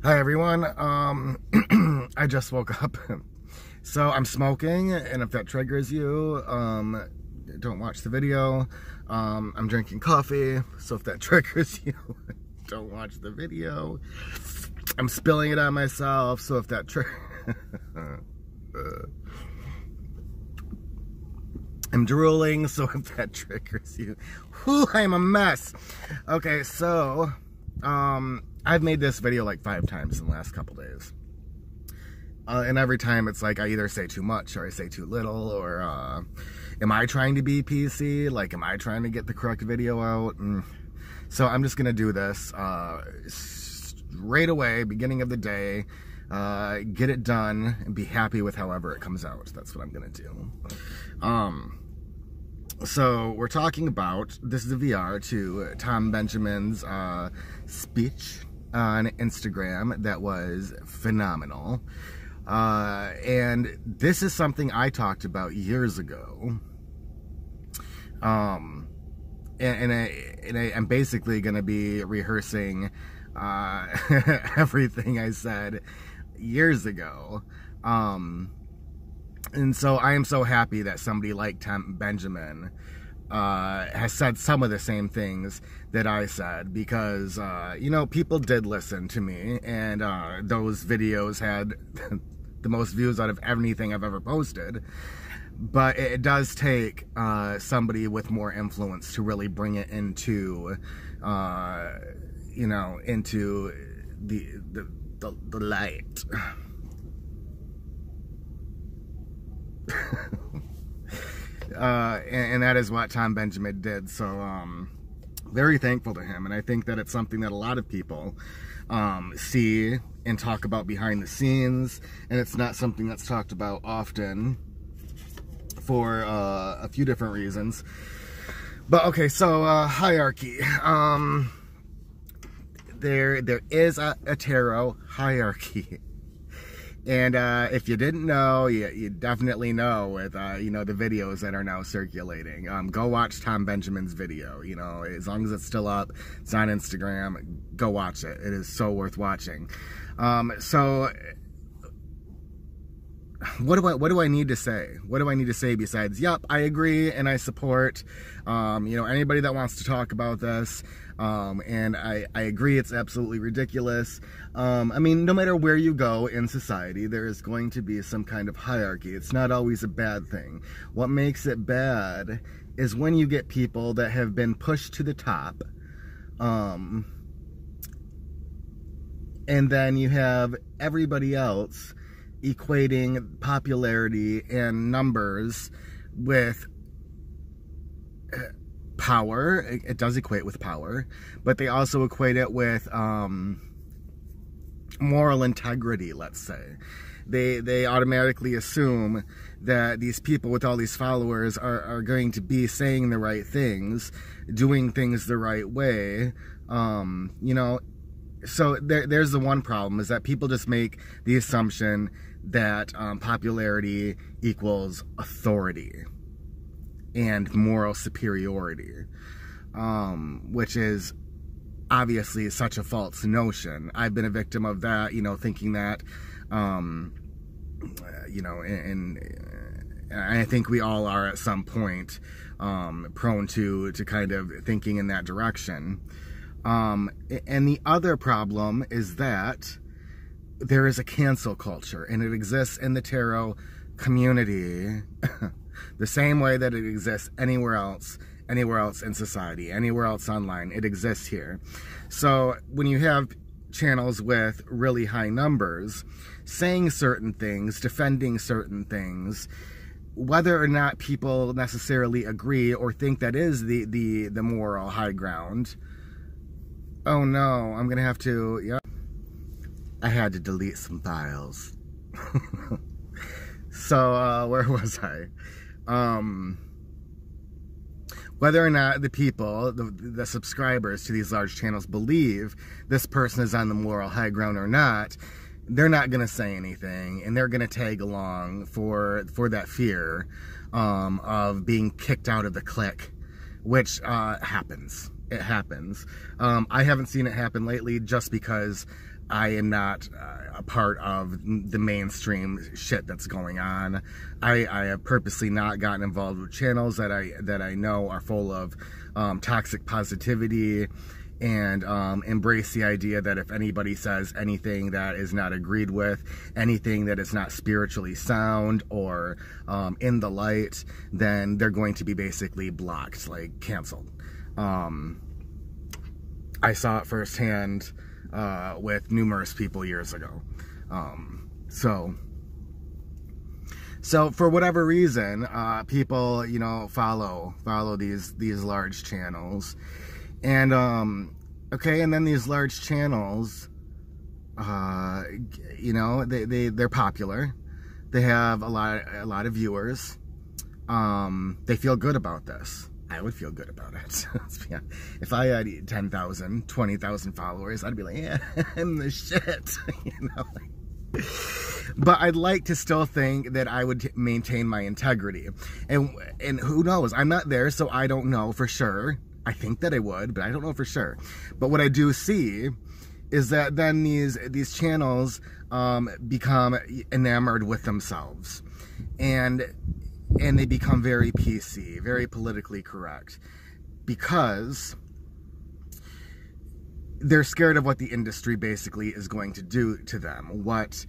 Hi everyone, I just woke up, so I'm smoking, and if that triggers you, don't watch the video. I'm drinking coffee, so if that triggers you, don't watch the video. I'm spilling it on myself, so if that I'm drooling, so if that triggers you, whew, I'm a mess. Okay, so, I've made this video like 5 times in the last couple days. And every time it's like I either say too much or I say too little, or am I trying to be PC? Like, am I trying to get the correct video out? So I'm just gonna do this right away, beginning of the day, get it done, and be happy with however it comes out. That's what I'm gonna do. So we're talking about, this is a VR to Tom Benjamin's speech on Instagram that was phenomenal. And this is something I talked about years ago. I'm basically going to be rehearsing everything I said years ago. And so I am so happy that somebody like Tom Benjamin has said some of the same things that I said, because, you know, people did listen to me, and those videos had the most views out of anything I've ever posted. But it does take somebody with more influence to really bring it into, you know, into the light. And that is what Tom Benjamin did. So very thankful to him, and I think that it's something that a lot of people see and talk about behind the scenes, and it's not something that's talked about often for a few different reasons. But okay, so hierarchy. There is a tarot hierarchy. And if you didn't know, you definitely know with, you know, the videos that are now circulating. Go watch Tom Benjamin's video. You know, as long as it's still up, it's on Instagram, go watch it. It is so worth watching. So, what do I need to say? What do I need to say besides, yep, I agree and I support, you know, anybody that wants to talk about this, and I agree it's absolutely ridiculous. I mean, no matter where you go in society, there is going to be some kind of hierarchy. It's not always a bad thing. What makes it bad is when you get people that have been pushed to the top, and then you have everybody else equating popularity and numbers with power. It does equate with power, but they also equate it with moral integrity, let's say. They automatically assume that these people with all these followers are going to be saying the right things, doing things the right way, you know. So there's the one problem, is that people just make the assumption that popularity equals authority and moral superiority, which is obviously such a false notion. I've been a victim of that, you know, thinking that, you know, and I think we all are at some point prone to kind of thinking in that direction. And the other problem is that there is a cancel culture, and it exists in the tarot community the same way that it exists anywhere else in society, anywhere else online. It exists here. So when you have channels with really high numbers saying certain things, defending certain things, whether or not people necessarily agree or think that is the moral high ground. Oh no, I'm gonna have to, yeah. I had to delete some files. So, where was I? Whether or not the people, the subscribers to these large channels believe this person is on the moral high ground or not, they're not gonna say anything, and they're gonna tag along for that fear of being kicked out of the clique, which happens. It happens. I haven't seen it happen lately just because I am not a part of the mainstream shit that's going on. I have purposely not gotten involved with channels that I know are full of toxic positivity, and embrace the idea that if anybody says anything that is not agreed with, anything that is not spiritually sound or in the light, then they're going to be basically blocked, like canceled. I saw it firsthand with numerous people years ago. So for whatever reason, people, you know, follow these large channels, and okay, and then these large channels, you know, they're popular, they have a lot of viewers, they feel good about this. I would feel good about it. If I had 10,000, 20,000 followers, I'd be like, yeah, I'm the shit, you know. But I'd like to still think that I would maintain my integrity. And who knows? I'm not there, so I don't know for sure. I think that I would, but I don't know for sure. But what I do see is that then these channels become enamored with themselves. And they become very PC, very politically correct, because they're scared of what the industry basically is going to do to them, what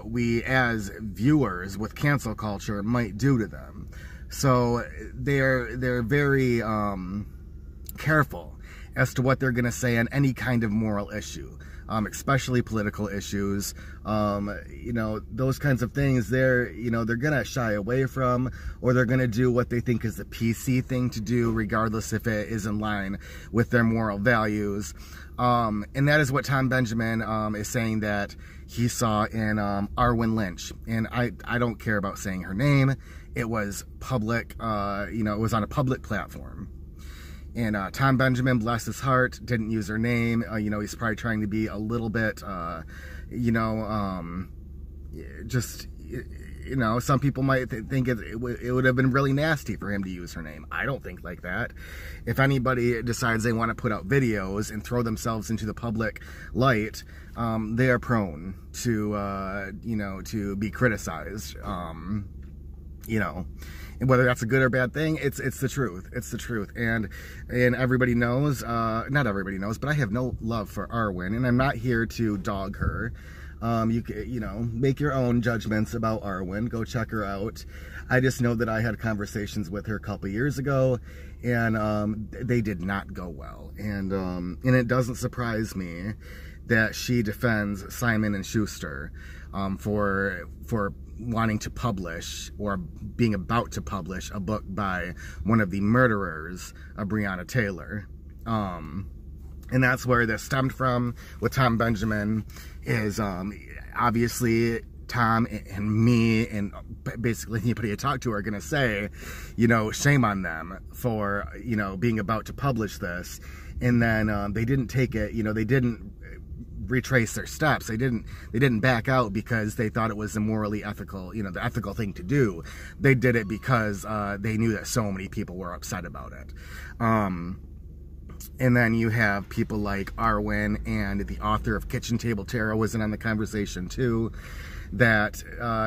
we as viewers with cancel culture might do to them. So they're very careful as to what they're going to say on any kind of moral issue. Especially political issues, you know, those kinds of things, they're gonna shy away from, or they're gonna do what they think is the PC thing to do, regardless if it is in line with their moral values. And that is what Tom Benjamin is saying that he saw in Arwen Lynch. And I don't care about saying her name. It was public, you know, it was on a public platform. And Tom Benjamin, bless his heart, didn't use her name. You know, he's probably trying to be a little bit, you know, just, you know, some people might think it would have been really nasty for him to use her name. I don't think like that. If anybody decides they want to put out videos and throw themselves into the public light, they are prone to, you know, to be criticized, you know. And whether that's a good or bad thing, it's the truth. It's the truth. And everybody knows, not everybody knows, but I have no love for Arwen, and I'm not here to dog her. You know, make your own judgments about Arwen. Go check her out. I just know that I had conversations with her a couple years ago, and they did not go well. And it doesn't surprise me that she defends Simon & Schuster for wanting to publish, or being about to publish, a book by one of the murderers of Breonna Taylor. And that's where this stemmed from with Tom Benjamin, is obviously Tom and me and basically anybody you talk to are going to say, you know, shame on them for, you know, being about to publish this. And then they didn't take it, you know, they didn't retrace their steps. They didn't back out because they thought it was the morally ethical, you know, the ethical thing to do. They did it because they knew that so many people were upset about it. And then you have people like Arwen, and the author of Kitchen Table Tarot was in on the conversation too, that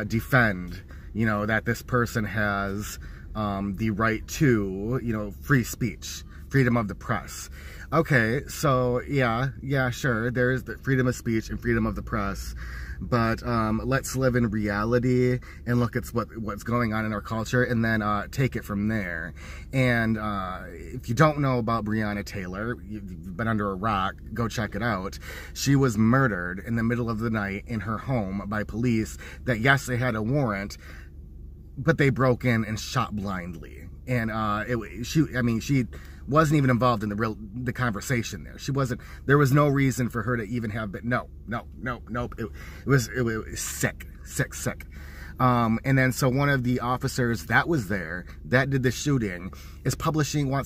defend, you know, that this person has the right to, you know, free speech, freedom of the press. Okay, so yeah, sure, there's the freedom of speech and freedom of the press, but let's live in reality and look at what's going on in our culture, and then take it from there. And if you don't know about Breonna Taylor, you've been under a rock, go check it out. She was murdered in the middle of the night in her home by police that, yes, they had a warrant, but they broke in and shot blindly. And she wasn't even involved in the conversation there. There was no reason for her to even have been, nope. It was sick. And then so one of the officers that was there, that did the shooting, is publishing a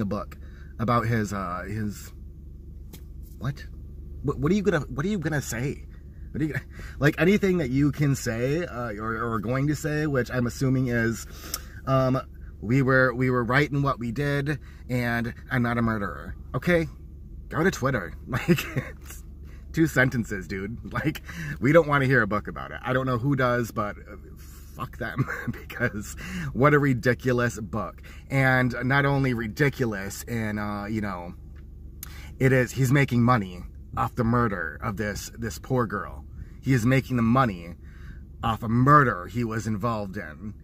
book about his what are you gonna say? What are you, like, anything that you can say, or are going to say, which I'm assuming is, we were right in what we did, and I'm not a murderer. Okay, go to Twitter. Like, 2 sentences, dude. Like, we don't want to hear a book about it. I don't know who does, but fuck them, because what a ridiculous book. And not only ridiculous, and you know, he's making money off the murder of this poor girl. He is making the money off a murder he was involved in,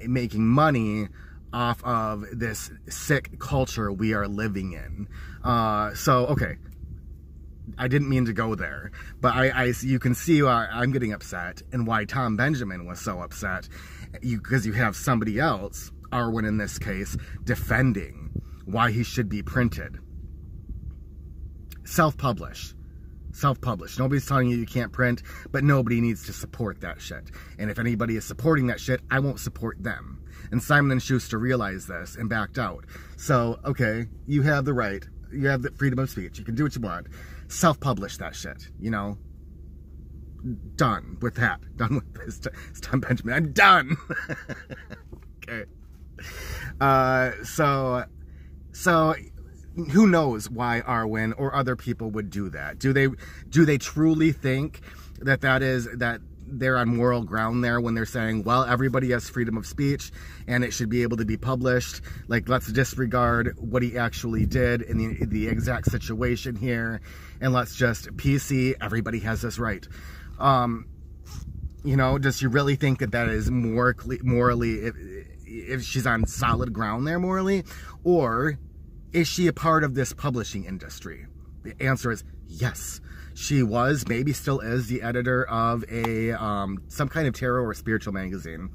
making money off of this sick culture we are living in. So, okay, I didn't mean to go there, but you can see why I'm getting upset and why Tom Benjamin was so upset, because you have somebody else, Arwen in this case, defending why he should be printed. Self-publish. Self-publish. Nobody's telling you can't print, but nobody needs to support that shit. And if anybody is supporting that shit, I won't support them. And Simon & Schuster realized this and backed out. So, okay, you have the right. You have the freedom of speech. You can do what you want. Self-publish that shit, you know? Done with that. Done with this. It's Tom Benjamin. I'm done! Okay. So who knows why Arwen or other people would do that? Do they truly think that they're on moral ground there when they're saying, well, everybody has freedom of speech and it should be able to be published? Like, let's disregard what he actually did in the exact situation here, and let's just PC, everybody has this right. You know, does she really think that is morally, if she's on solid ground there morally? Or is she a part of this publishing industry? The answer is yes. She was, maybe still is, the editor of some kind of tarot or spiritual magazine.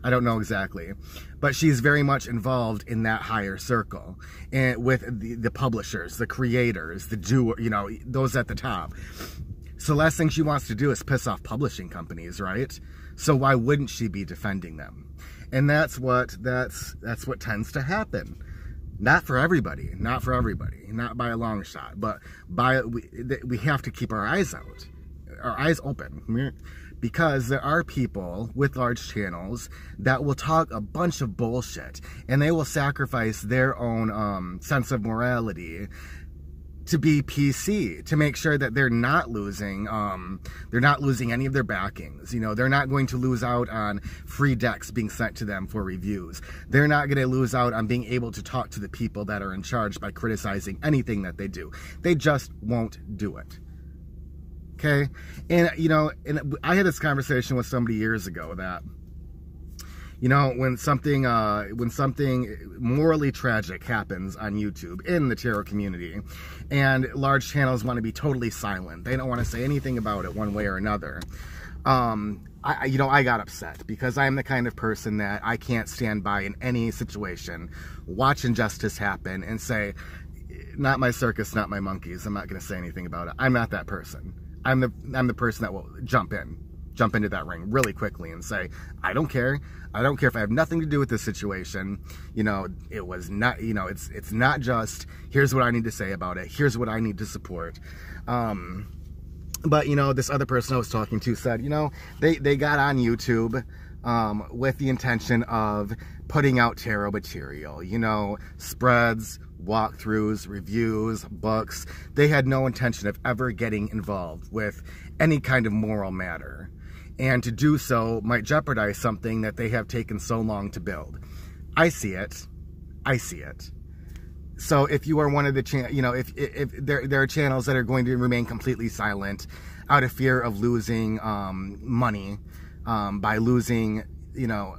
I don't know exactly. But she's very much involved in that higher circle, and with the publishers, the creators, you know, those at the top. So the last thing she wants to do is piss off publishing companies, right? So why wouldn't she be defending them? And that's what tends to happen. Not for everybody, not by a long shot, but we have to keep our eyes open, because there are people with large channels that will talk a bunch of bullshit, and they will sacrifice their own sense of morality to be PC, to make sure that they're not losing any of their backings. You know, they're not going to lose out on free decks being sent to them for reviews. They're not going to lose out on being able to talk to the people that are in charge by criticizing anything that they do. They just won't do it. Okay? And, you know, and I had this conversation with somebody years ago that, you know, when something morally tragic happens on YouTube in the tarot community, and large channels want to be totally silent, they don't want to say anything about it one way or another. I got upset, because I'm the kind of person that I can't stand by in any situation, watch injustice happen, and say, not my circus, not my monkeys. I'm not going to say anything about it. I'm not that person. I'm the person that will jump into that ring really quickly and say, I don't care. I don't care if I have nothing to do with this situation. You know, it was not, you know, it's not just, here's what I need to say about it. Here's what I need to support. But, you know, this other person I was talking to said, you know, they got on YouTube with the intention of putting out tarot material, you know, spreads, walkthroughs, reviews, books. They had no intention of ever getting involved with any kind of moral matter. And to do so might jeopardize something that they have taken so long to build. I see it. I see it. So if you are one of the, you know, if there are channels that are going to remain completely silent out of fear of losing money, by losing, you know,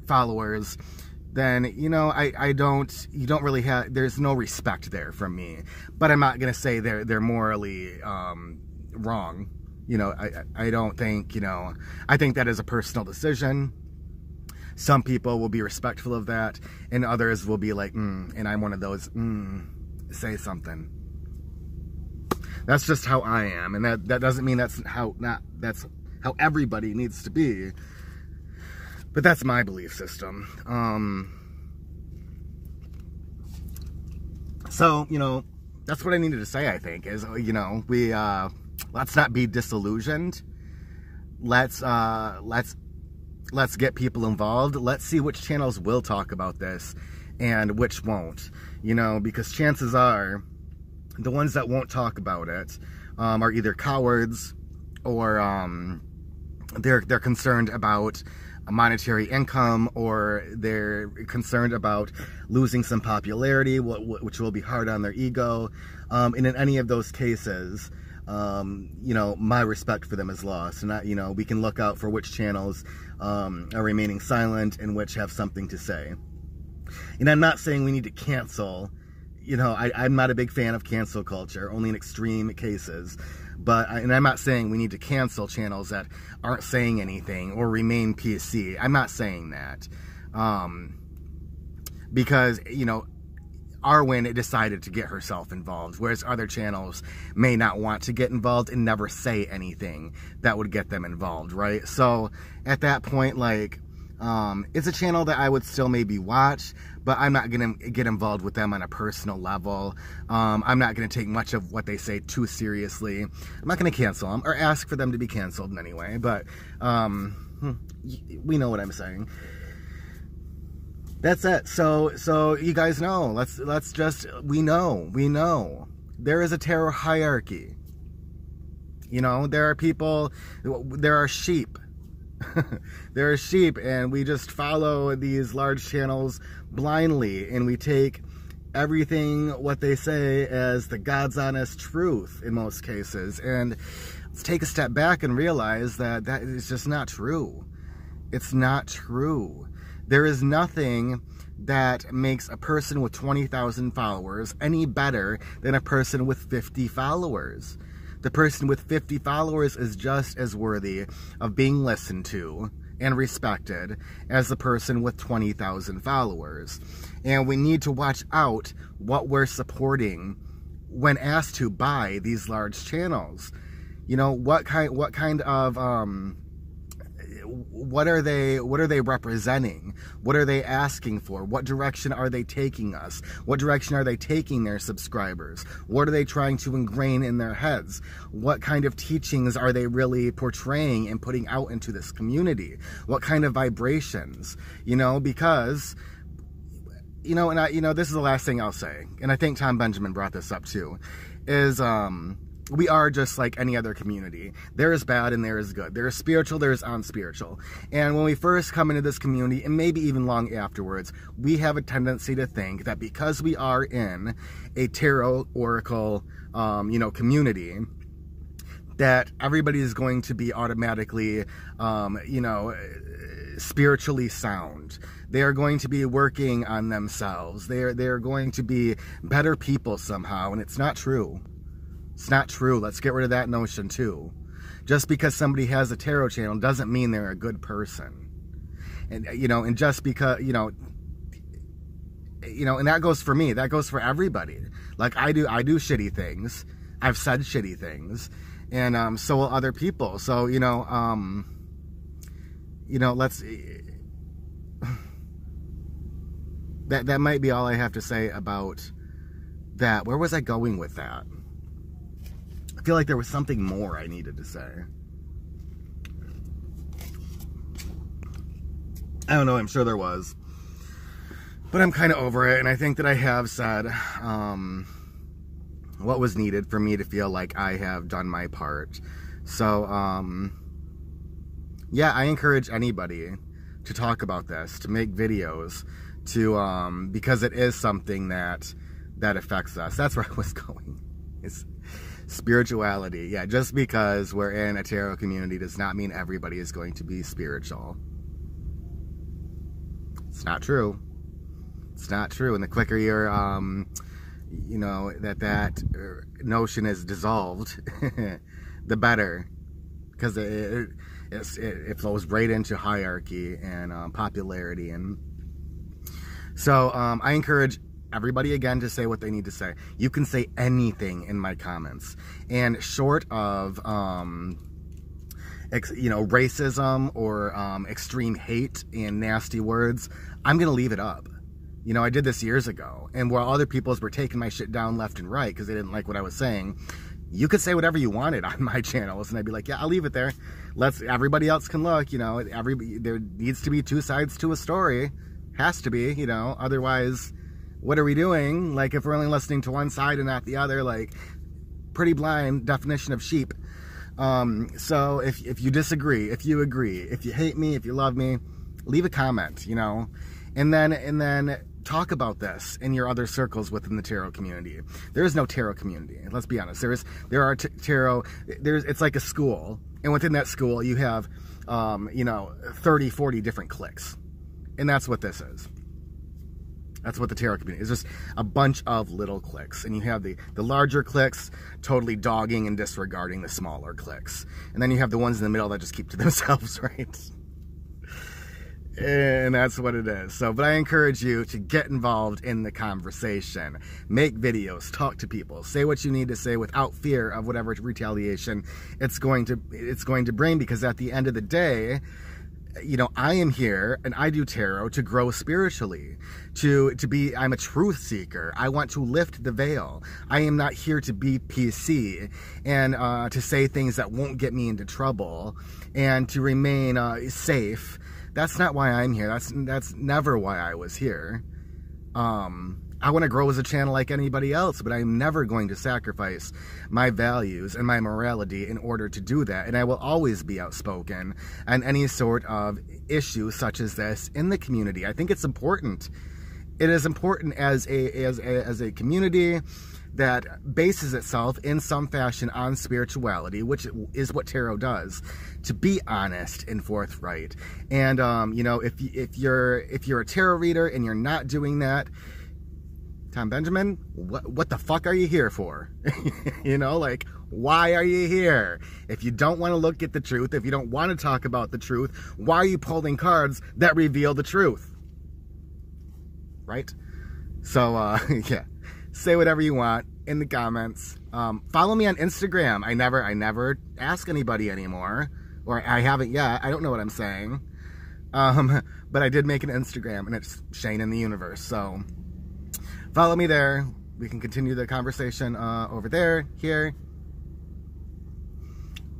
followers, then, you know, you don't really have, there's no respect there from me. But I'm not going to say they're morally wrong. You know, I don't think, you know, I think that is a personal decision. Some people will be respectful of that, and others will be like, and I'm one of those, say something. That's just how I am, and that doesn't mean that's how everybody needs to be. But that's my belief system. So, you know, that's what I needed to say, I think, is, you know, let's not be disillusioned. Let's get people involved. Let's see which channels will talk about this and which won't. You know, because chances are the ones that won't talk about it are either cowards, or they're concerned about monetary income, or they're concerned about losing some popularity, which will be hard on their ego. And in any of those cases, you know, my respect for them is lost. And, you know, we can look out for which channels are remaining silent and which have something to say. And I'm not saying we need to cancel. You know, I'm not a big fan of cancel culture, only in extreme cases. And I'm not saying we need to cancel channels that aren't saying anything or remain PC. I'm not saying that. Because, you know, Arwen decided to get herself involved, whereas other channels may not want to get involved and never say anything that would get them involved, right? So at that point, like, it's a channel that I would still maybe watch, but I'm not going to get involved with them on a personal level. I'm not going to take much of what they say too seriously. I'm not going to cancel them or ask for them to be canceled in any way, but we know what I'm saying. That's it. So you guys know, let's just, we know there is a tarot hierarchy. You know, there are people, there are sheep. There are sheep, and we just follow these large channels blindly, and we take everything what they say as the God's honest truth in most cases. And let's take a step back and realize that that is just not true. It's not true. There is nothing that makes a person with 20,000 followers any better than a person with 50 followers. The person with 50 followers is just as worthy of being listened to and respected as the person with 20,000 followers. And we need to watch out what we're supporting when asked to by these large channels. You know, what kind of what are they representing? What are they asking for? What direction are they taking us? What direction are they taking their subscribers? What are they trying to ingrain in their heads? What kind of teachings are they really portraying and putting out into this community? What kind of vibrations? You know, because, you know, and this is the last thing I'll say, and I think Tom Benjamin brought this up too, is we are just like any other community. There is bad and there is good. There is spiritual, there is unspiritual. And when we first come into this community, and maybe even long afterwards, we have a tendency to think that because we are in a tarot oracle, you know, community, that everybody is going to be automatically, you know, spiritually sound. They are going to be working on themselves. They're going to be better people somehow, and it's not true. It's not true. Let's get rid of that notion too. Just because somebody has a tarot channel doesn't mean they're a good person. And, you know, and just because, you know, and that goes for me. That goes for everybody. Like I do shitty things. I've said shitty things, and so will other people. So, you know, let's. That might be all I have to say about that. Where was I going with that? I feel like there was something more I needed to say. I don't know, I'm sure there was. But I'm kind of over it, and I think that I have said what was needed for me to feel like I have done my part. So, yeah, I encourage anybody to talk about this, to make videos, to because it is something that affects us. That's where I was going. It's spirituality. Yeah, just because we're in a tarot community does not mean everybody is going to be spiritual. It's not true. It's not true. And the quicker you're, you know, that notion is dissolved, the better. Because it flows right into hierarchy and popularity. And so I encourage everybody again to say what they need to say. You can say anything in my comments, and short of you know, racism or extreme hate and nasty words, I'm gonna leave it up. You know, I did this years ago, and while other people's were taking my shit down left and right because they didn't like what I was saying, you could say whatever you wanted on my channels, and I'd be like, yeah, I'll leave it there. Everybody else can look. You know, there needs to be two sides to a story. Has to be, you know, otherwise what are we doing? Like, if we're only listening to one side and not the other, like, pretty blind definition of sheep. So if you disagree, if you agree, if you hate me, if you love me, leave a comment, you know, and then talk about this in your other circles within the tarot community. There is no tarot community. Let's be honest. There are tarot. It's like a school, and within that school you have, you know, 30, 40 different cliques, and that's what this is. That's what the tarot community is. Just a bunch of little cliques. And you have the larger cliques totally dogging and disregarding the smaller cliques. And then you have the ones in the middle that just keep to themselves, right? And that's what it is. So, but I encourage you to get involved in the conversation. Make videos, talk to people, say what you need to say without fear of whatever retaliation it's going to bring, because at the end of the day, you know, I am here and I do tarot to grow spiritually, I'm a truth seeker. I want to lift the veil. I am not here to be PC and to say things that won't get me into trouble and to remain safe. That's not why I'm here. That's never why I was here. I want to grow as a channel like anybody else, but I'm never going to sacrifice my values and my morality in order to do that. And I will always be outspoken on any sort of issue such as this in the community. I think it's important. It is important as a community that bases itself in some fashion on spirituality, which is what tarot does, to be honest and forthright. And you know, if you're a tarot reader and you're not doing that, Tom Benjamin, what the fuck are you here for? You know, like, why are you here? If you don't want to look at the truth, if you don't want to talk about the truth, why are you pulling cards that reveal the truth? Right? So, yeah. Say whatever you want in the comments. Follow me on Instagram. I never ask anybody anymore. Or I haven't yet. I don't know what I'm saying. But I did make an Instagram, and it's Shane in the Universe. So follow me there. We can continue the conversation over there, here.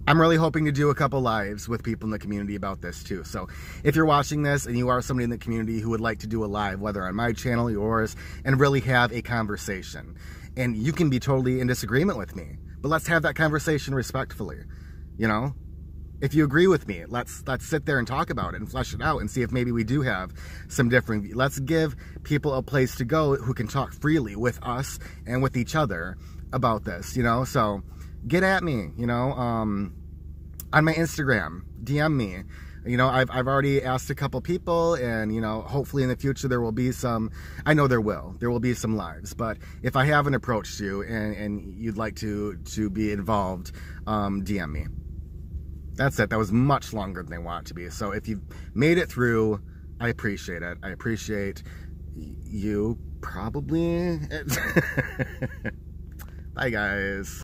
I'm really hoping to do a couple lives with people in the community about this too. So if you're watching this and you are somebody in the community who would like to do a live, whether on my channel, yours, and really have a conversation, and you can be totally in disagreement with me, but let's have that conversation respectfully, you know? If you agree with me, let's sit there and talk about it and flesh it out and see if maybe we do have some different. Let's give people a place to go who can talk freely with us and with each other about this, you know? So get at me, you know, on my Instagram, DM me. You know, I've already asked a couple people, and, you know, hopefully in the future there will be some, I know there will be some lives, but if I haven't approached you and you'd like to be involved, DM me. That's it. That was much longer than I want it to be. So if you've made it through, I appreciate it. I appreciate you probably. Bye, guys.